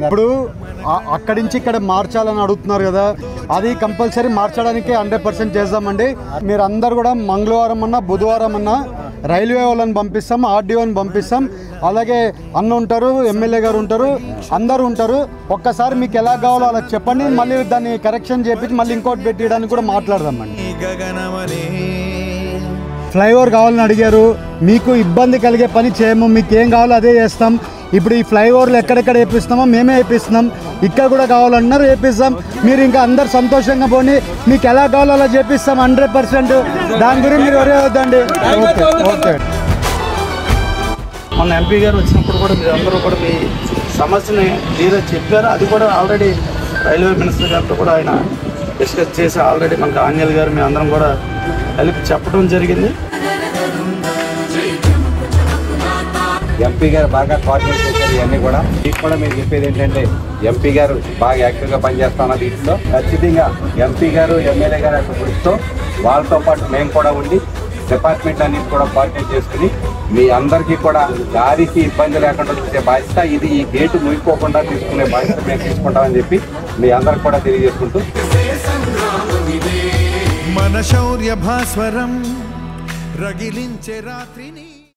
ఇప్పుడు అక్కడి నుంచి ఇక్కడ మార్చాలని అడుగుతున్నారు కదా, అది కంపల్సరీ మార్చడానికి 100% చేద్దామండి. మీరు అందరు కూడా మంగళవారం అన్నా బుధవారం అన్నా రైల్వే వాళ్ళని పంపిస్తాం, ఆర్డీఓని పంపిస్తాం, అలాగే అన్న ఉంటారు, ఎమ్మెల్యే గారు ఉంటారు, అందరూ ఉంటారు. ఒక్కసారి మీకు ఎలా కావాలో అలా చెప్పండి, మళ్ళీ దాన్ని కరెక్షన్ చేపించి మళ్ళీ ఇంకోటి పెట్టడానికి కూడా మాట్లాడదామండి. ఫ్లైఓవర్ కావాలని అడిగారు, మీకు ఇబ్బంది కలిగే పని చేయము, మీకు ఏం కావాలో అదే చేస్తాం. ఇప్పుడు ఈ ఫ్లైఓవర్లు ఎక్కడెక్కడ వేపిస్తున్నామో మేమే వేపిస్తున్నాం, ఇక్కడ కూడా కావాలన్నారు వేపిస్తాం. మీరు ఇంకా అందరు సంతోషంగా పోండి, మీకు ఎలా కావాలో అలా చేపిస్తాం 100%. దాని గురించి మీరు ఎవరే వద్దండి. Okay okay. మన ఎంపీ గారు వచ్చినప్పుడు కూడా మీరు అందరూ కూడా మీ సమస్యని క్లియర్గా చెప్పారు. అది కూడా ఆల్రెడీ రైల్వే మినిస్టర్ గారితో కూడా ఆయన డిస్కస్ చేసి ఆల్రెడీ మనకు ఆంజల్ గారు మేము అందరం కూడా కలిపి చెప్పడం జరిగింది. ఎంపీ గారు బాగా కోఆర్డినేట్ చేశారు ఇవన్నీ కూడా. మీకు కూడా మీరు చెప్పేది ఏంటంటే ఎంపీ గారు బాగా యాక్టివ్గా పనిచేస్తున్నారు. వీటిలో ఖచ్చితంగా ఎంపీ గారు ఎమ్మెల్యే గారు అక్కడ గుర్తుతో వాళ్ళతో పాటు మేము కూడా ఉండి డిపార్ట్మెంట్ అన్నిటి కూడా కోఆర్డినేట్ చేసుకుని మీ అందరికీ కూడా దారికి ఇబ్బంది లేకుండా చూసే బాధ్యత ఇది. ఈ గేటు ముగిపోకుండా తీసుకునే బాధ్యత మేము తీసుకుంటామని చెప్పి మీ అందరికి కూడా తెలియజేసుకుంటూ మన శౌర్య భాస్వరం రగిలించే రాత్రిని